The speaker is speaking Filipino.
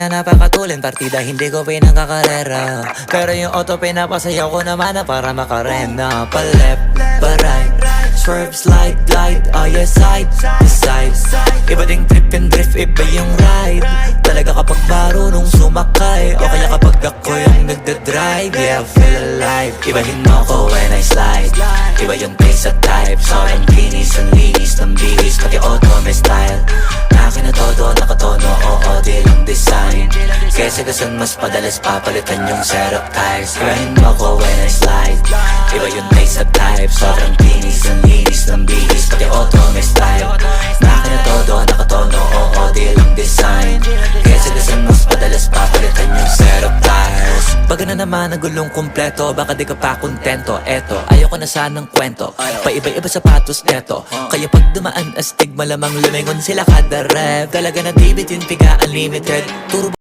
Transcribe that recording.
Napakatulin partida, hindi ko pinangkakarera. Pero yung auto pinapasayaw ko naman na para makarena. Pa left, pa right, swerve, slide, glide. Oh yeah, side to side. Iba ding trip and drift, iba yung ride. Talaga kapag marunong sumakay, o kaya kapag ako yung nagdadrive. Yeah, I feel alive. Ibahin mo ko when I slide. Iba yung pace at type. Sobrang kinis, ang linis ng bihis, pati auto may style. Akin na todo, nakatono, oo, di lang design. Kesa gasan mas padalas papalitan yung setup tires. Ibahin mo ko when I slide. Iba yung pace at type. Sobrang kinis, ang linis ng bihis, pati auto may style. Akin na todo, nakatono, oo, di lang design. Kesa gasan mas padalas papalitan yung setup tires. Pag na naman ang gulong kumpleto, baka di ka pa kontento. Eto, ayoko na sanang kwento, paiba-iba sapatos neto. Kaya pag dumaan astig, malamang lumingon sila kada rep. Talaga na David yung piga unlimited. Turbo